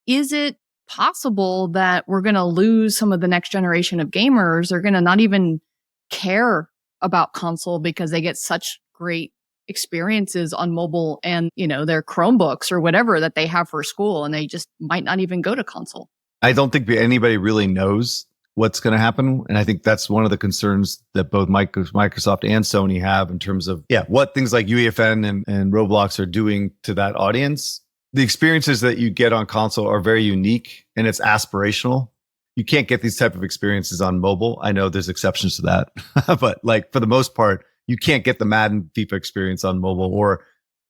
Is it possible that we're going to lose some of the next generation of gamers? They're going to not even care about console because they get such great experiences on mobile and, their Chromebooks or whatever that they have for school, and they just might not even go to console.
I don't think anybody really knows what's going to happen. And I think that's one of the concerns that both Microsoft and Sony have in terms of, what things like UEFN and Roblox are doing to that audience. The experiences that you get on console are very unique and it's aspirational. You can't get these type of experiences on mobile. I know there's exceptions to that, but like for the most part, you can't get the Madden FIFA experience on mobile or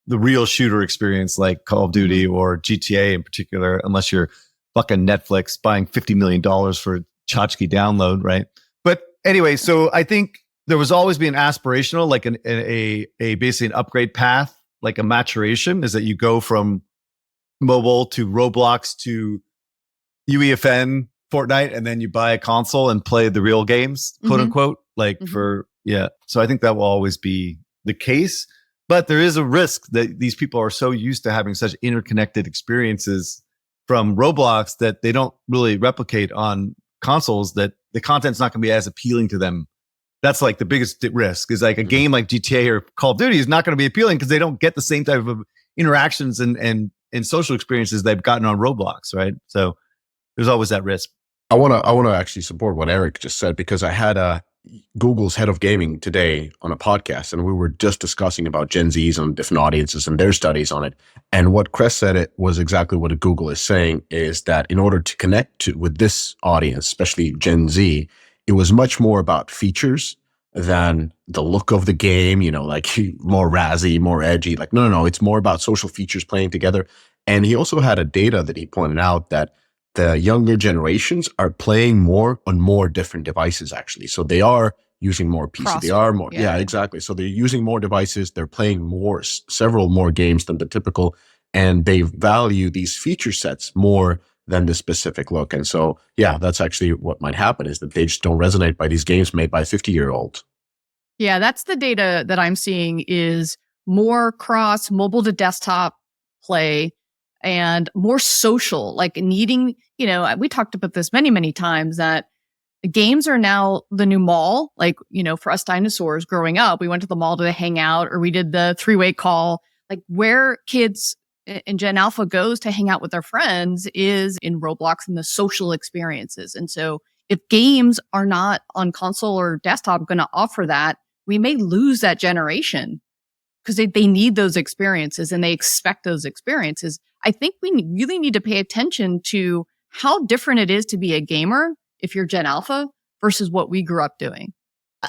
the real shooter experience like Call of Duty or GTA in particular, unless you're fucking Netflix buying $50 million for a tchotchke download, right? But anyway, so I think there was always be an aspirational, like a basically an upgrade path, like a maturation, is that you go from mobile to Roblox to UEFN, Fortnite, and then you buy a console and play the real games, quote unquote, like for Yeah. So I think that will always be the case. But there is a risk that these people are so used to having such interconnected experiences from Roblox that they don't really replicate on consoles, that the content's not going to be as appealing to them. That's like the biggest risk, is like a game like GTA or Call of Duty is not going to be appealing because they don't get the same type of interactions and social experiences they've gotten on Roblox, right? So there's always that risk.
I want to actually support what Eric just said, because I had Google's head of gaming today on a podcast, and we were just discussing about Gen Zs and different audiences and their studies on it. And what Cress said, it was exactly what Google is saying, is that in order to connect with this audience, especially Gen Z, it was much more about features than the look of the game, like more razzy, more edgy. Like, no, it's more about social features playing together. And he also had a data that he pointed out that the younger generations are playing more on more different devices, actually. So they are using more PC. They are more. Yeah, exactly. So they're using more devices. They're playing several more games than the typical, and they value these feature sets more than the specific look. And so, yeah, that's actually what might happen, is that they just don't resonate by these games made by a 50-year-old.
Yeah, that's the data that I'm seeing, is more cross mobile to desktop play and more social, like needing, we talked about this many, many times, that games are now the new mall. Like, for us dinosaurs growing up, we went to the mall to hang out, or we did the 3-way call. Like, where kids in Gen Alpha goes to hang out with their friends is in Roblox and the social experiences. And so if games are not on console or desktop going to offer that, we may lose that generation, because they need those experiences and they expect those experiences. I think we really need to pay attention to how different it is to be a gamer if you're Gen Alpha versus what we grew up doing.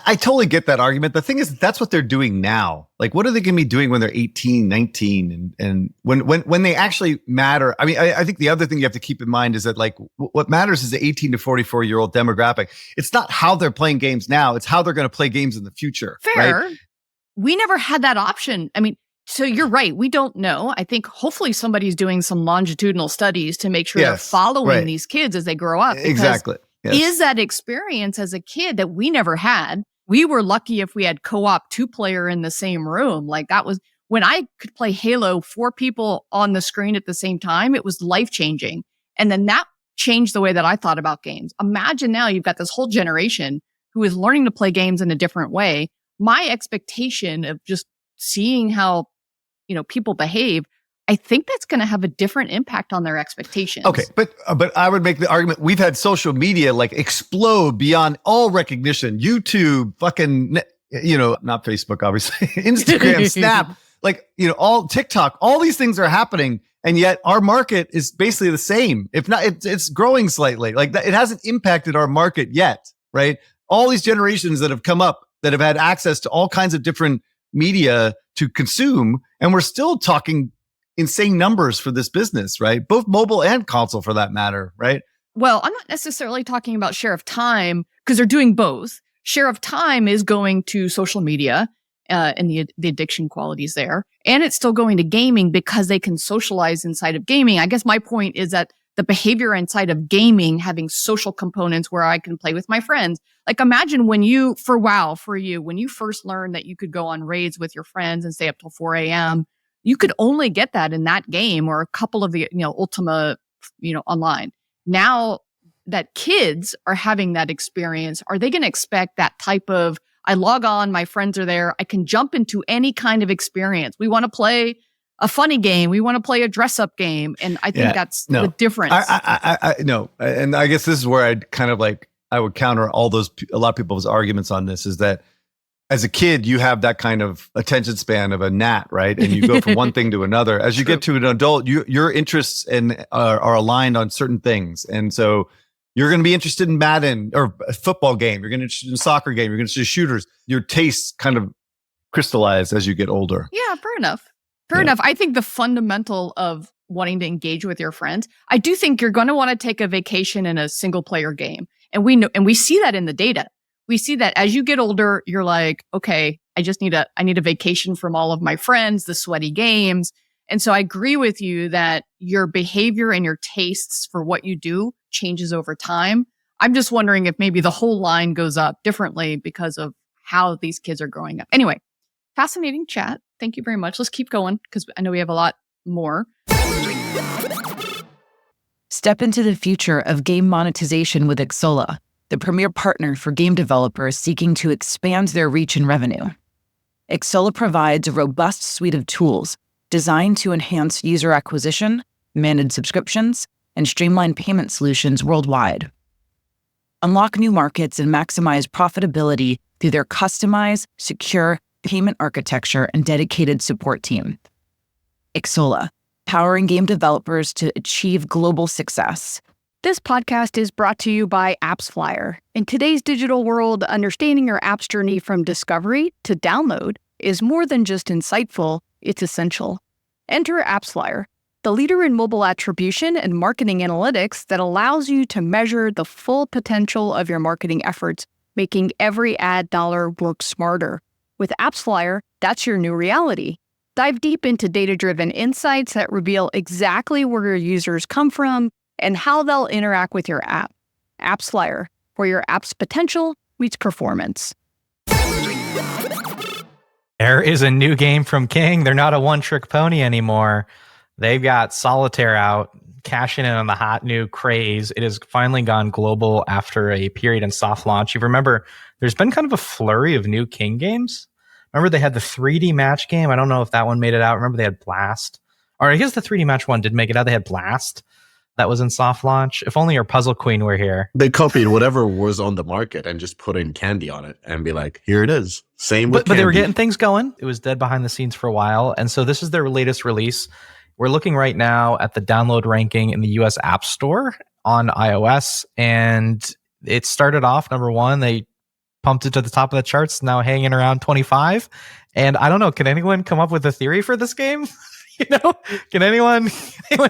I totally get that argument. The thing is, that's what they're doing now. Like, what are they going to be doing when they're 18, 19? And when they actually matter? I mean, I think the other thing you have to keep in mind is that, like, what matters is the 18 to 44-year-old demographic. It's not how they're playing games now. It's how they're going to play games in the future.
Fair.
Right?
We never had that option. I mean, so you're right. We don't know. I think hopefully somebody's doing some longitudinal studies to make sure they're following these kids as they grow up.
Exactly. Yes.
Is that experience as a kid that we never had? We were lucky if we had co-op 2-player in the same room. Like, that was when I could play Halo, 4 people on the screen at the same time. It was life-changing. And then that changed the way that I thought about games. Imagine now you've got this whole generation who is learning to play games in a different way. My expectation of just seeing how, people behave, I think that's going to have a different impact on their expectations.
Okay, but I would make the argument, we've had social media like explode beyond all recognition. YouTube, fucking, not Facebook, obviously, Instagram, Snap, like, all TikTok, all these things are happening. And yet our market is basically the same. If not, it's growing slightly. Like, that, it hasn't impacted our market yet, right? All these generations that have come up that have had access to all kinds of different media to consume, and we're still talking insane numbers for this business, right? Both mobile and console, for that matter, right?
Well, I'm not necessarily talking about share of time, because they're doing both. Share of time is going to social media and the addiction qualities there, and it's still going to gaming because they can socialize inside of gaming. I guess my point is that the behavior inside of gaming, having social components where I can play with my friends. Like, imagine when you first learned that you could go on raids with your friends and stay up till 4 a.m., you could only get that in that game or a couple of the, Ultima, online. Now that kids are having that experience, are they going to expect that type of, I log on, my friends are there, I can jump into any kind of experience. We want to play a funny game. We want to play a dress-up game. And I think that's the difference.
I no. And I guess this is where I'd kind of like, I would counter a lot of people's arguments on this, is that as a kid, you have that kind of attention span of a gnat, right? And you go from one thing to another. As you get to an adult, your interests are aligned on certain things. And so you're going to be interested in Madden or a football game. You're going to be interested in a soccer game. You're going to be interested in shooters. Your tastes kind of crystallize as you get older.
Yeah, fair enough. Fair enough. I think the fundamental of wanting to engage with your friends, I do think you're going to want to take a vacation in a single player game. And we see that in the data. We see that as you get older, you're like, okay, I need a vacation from all of my friends, the sweaty games. And so I agree with you that your behavior and your tastes for what you do changes over time. I'm just wondering if maybe the whole line goes up differently because of how these kids are growing up. Anyway, fascinating chat. Thank you very much. Let's keep going because I know we have a lot more.
Step into the future of game monetization with Xsolla, the premier partner for game developers seeking to expand their reach and revenue. Xsolla provides a robust suite of tools designed to enhance user acquisition, manage subscriptions, and streamline payment solutions worldwide. Unlock new markets and maximize profitability through their customized, secure payment architecture and dedicated support team. Xsolla, powering game developers to achieve global success.
This podcast is brought to you by AppsFlyer. In today's digital world, understanding your app's journey from discovery to download is more than just insightful, it's essential. Enter AppsFlyer, the leader in mobile attribution and marketing analytics that allows you to measure the full potential of your marketing efforts, making every ad dollar work smarter. With AppsFlyer, that's your new reality. Dive deep into data-driven insights that reveal exactly where your users come from and how they'll interact with your app. AppsFlyer, where your app's potential meets performance.
There is a new game from King. They're not a one-trick pony anymore. They've got Solitaire out, cashing in on the hot new craze. It has finally gone global after a period in soft launch. You remember, there's been kind of a flurry of new King games. Remember, they had the 3D match game. I don't know if that one made it out. Remember, they had Blast. Or I guess the 3D match one did make it out. They had Blast. That was in soft launch. If only our Puzzle Queen were here.
They copied whatever was on the market and just put in candy on it and be like, here it is. Same with
But they were
Candy.
getting things going. It was dead behind the scenes for a while. And so this is their latest release. We're looking right now at the download ranking in the US App Store on iOS. And it started off number 1. They pumped it to the top of the charts, now hanging around 25. And I don't know, can anyone come up with a theory for this game? Can anyone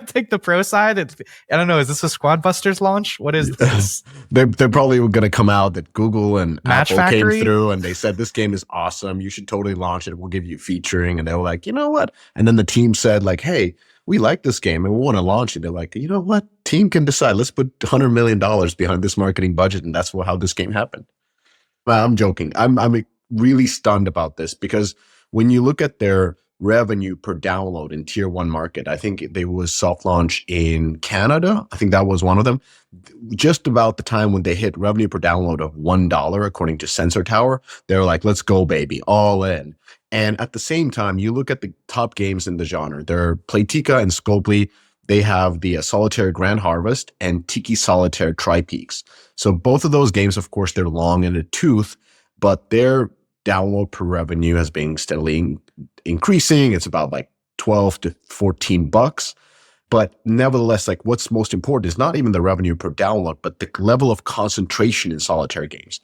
take the pro side? I don't know. Is this a Squad Busters launch? What is this?
They're probably going to come out that Google and
Match
Apple
Factory?
came through and they said, this game is awesome. You should totally launch it. We'll give you featuring. And they were like, you know what? And then the team said like, hey, we like this game and we want to launch it. They're like, you know what? Team can decide. Let's put $100 million behind this marketing budget. And that's how this game happened. Well, I'm joking. I'm really stunned about this because when you look at their revenue per download in tier 1 market, I think they was soft launch in Canada. I think that was one of them. Just about the time when they hit revenue per download of $1, according to Sensor Tower, they were like, let's go, baby, all in. And at the same time, you look at the top games in the genre. They're Playtika and Scopely. They have the Solitaire Grand Harvest and Tiki Solitaire Tri-Peaks. So both of those games, of course, they're long in the tooth, but their download per revenue has been steadily increasing. It's about like $12 to $14. But nevertheless, like what's most important is not even the revenue per download, but the level of concentration in solitaire games.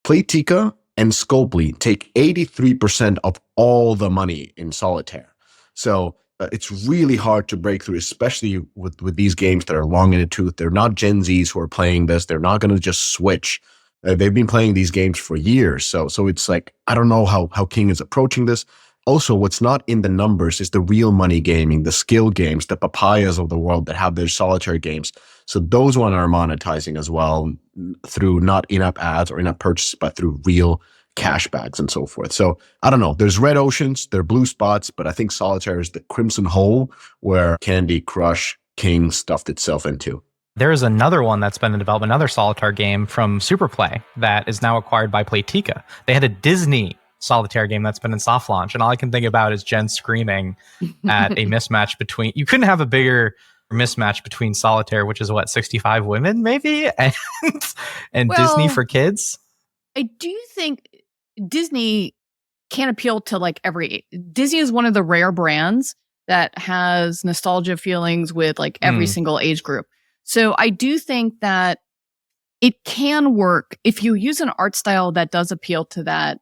Playtika and Scopely take 83% of all the money in solitaire. So it's really hard to break through, especially with these games that are long in the tooth. They're not Gen Zs who are playing this. They're not going to just switch. They've been playing these games for years. So it's like, I don't know how King is approaching this. Also, what's not in the numbers is the real money gaming, the skill games, the Papayas of the world that have their solitaire games. So those ones are monetizing as well through not in-app ads or in-app purchases, but through real cashbacks and so forth. So I don't know. There's red oceans, there are blue spots, but I think solitaire is the crimson hole where Candy Crush King stuffed itself into.
There is another one that's been in development, another Solitaire game from Superplay that is now acquired by Playtika. They had a Disney Solitaire game that's been in soft launch, and all I can think about is Jen screaming at a mismatch between... You couldn't have a bigger mismatch between Solitaire, which is 65 women maybe, and Disney for kids.
I do think Disney can appeal to like every... Disney is one of the rare brands that has nostalgia feelings with like every single age group. So I do think that it can work if you use an art style that does appeal to that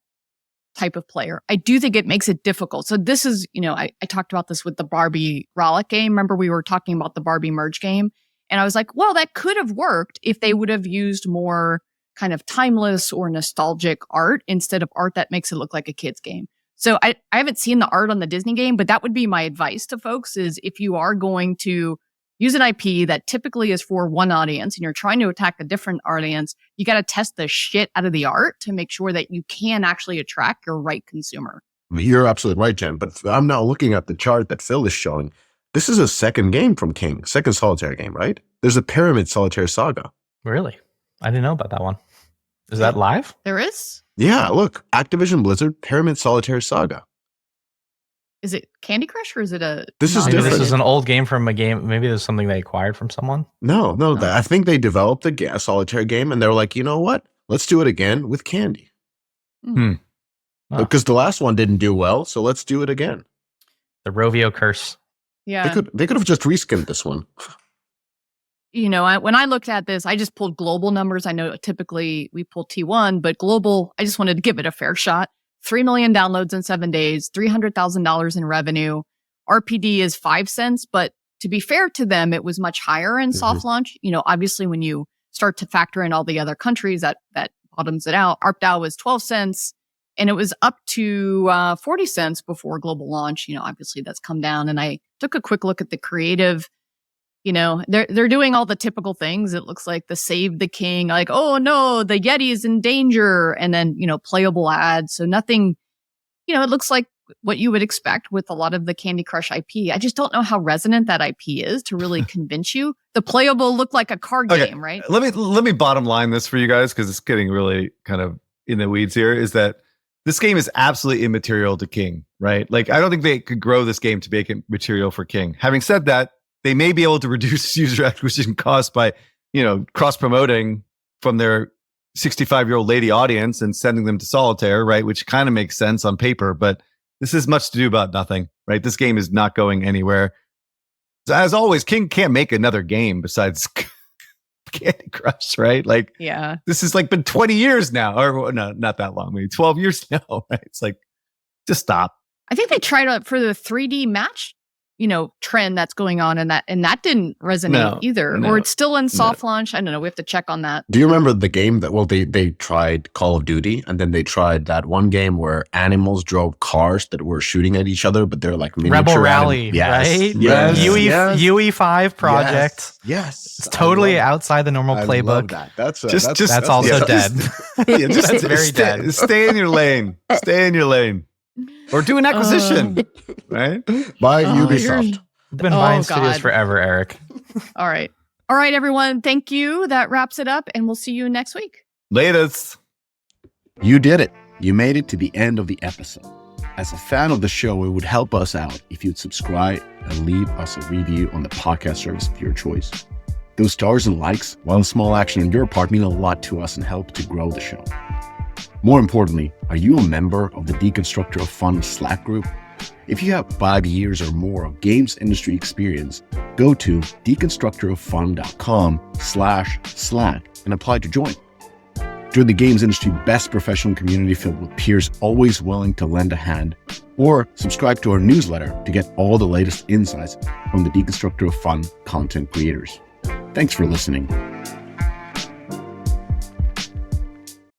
type of player. I do think it makes it difficult. So this is, I talked about this with the Barbie Rollick game. Remember we were talking about the Barbie merge game? And I was like, well, that could have worked if they would have used more kind of timeless or nostalgic art instead of art that makes it look like a kid's game. So I haven't seen the art on the Disney game, but that would be my advice to folks is if you are going to use an IP that typically is for one audience and you're trying to attack a different audience, you got to test the shit out of the art to make sure that you can actually attract your right consumer.
You're absolutely right, Jen. But I'm now looking at the chart that Phil is showing. This is a second game from King, second solitaire game, right? There's a Pyramid Solitaire Saga.
Really? I didn't know about that one. Is that live?
There is?
Yeah, look, Activision Blizzard Pyramid Solitaire Saga.
Is it Candy Crush or is it a...
This is
Maybe
different.
this is an old game from a game. Maybe there's something they acquired from someone.
No. I think they developed a solitaire game and they're like, you know what? Let's do it again with Candy. Because the last one didn't do well, so let's do it again.
The Rovio curse.
Yeah.
They could have just reskinned this one.
You know, when I looked at this, I just pulled global numbers. I know typically we pull T1, but global, I just wanted to give it a fair shot. 3 million downloads in 7 days, $300,000 in revenue. RPD is 5 cents, but to be fair to them, it was much higher in soft launch. You know, obviously when you start to factor in all the other countries, that bottoms it out. ARPDAU was 12 cents and it was up to 40 cents before global launch. You know, obviously that's come down, and I took a quick look at the creative. You know, they're doing all the typical things. It looks like the Save the King, like, oh no, the Yeti is in danger. And then, you know, playable ads. So nothing, you know, it looks like what you would expect with a lot of the Candy Crush IP. I just don't know how resonant that IP is to really convince you. The playable looked like a card game, right?
Let me bottom line this for you guys, because it's getting really kind of in the weeds here, is that this game is absolutely immaterial to King, right? Like, I don't think they could grow this game to make it material for King. Having said that, they may be able to reduce user acquisition costs by, you know, cross-promoting from their 65-year-old lady audience and sending them to solitaire, right? Which kind of makes sense on paper, but this is much to do about nothing, right? This game is not going anywhere. So as always, King can't make another game besides Candy Crush, right? Like,
yeah,
this has like been 20 years now, or no, not that long, maybe 12 years now, right? It's like, just stop.
I think they tried it for the 3D match, you know, trend that's going on, and that didn't resonate either. Or it's still in soft launch. I don't know. We have to check on that.
Do you remember the game that, well, they tried Call of Duty, and then they tried that one game where animals drove cars that were shooting at each other, but they're like miniature
Rebel Rally, right?
Yes.
UE5 project.
Yes.
It's totally outside the normal playbook.
I love that.
That's also dead.
That's
very dead.
Stay in your lane. Stay in your lane. Or do an acquisition, right?
By Ubisoft.
We've been buying studios forever, Eric.
All right, everyone. Thank you. That wraps it up, and we'll see you next week.
Latest.
You did it. You made it to the end of the episode. As a fan of the show, it would help us out if you'd subscribe and leave us a review on the podcast service of your choice. Those stars and likes, while a small action on your part, mean a lot to us and help to grow the show. More importantly, are you a member of the Deconstructor of Fun Slack group? If you have 5 years or more of games industry experience, go to deconstructoroffun.com/Slack and apply to join. Join the games industry best professional community filled with peers always willing to lend a hand, or subscribe to our newsletter to get all the latest insights from the Deconstructor of Fun content creators. Thanks for listening.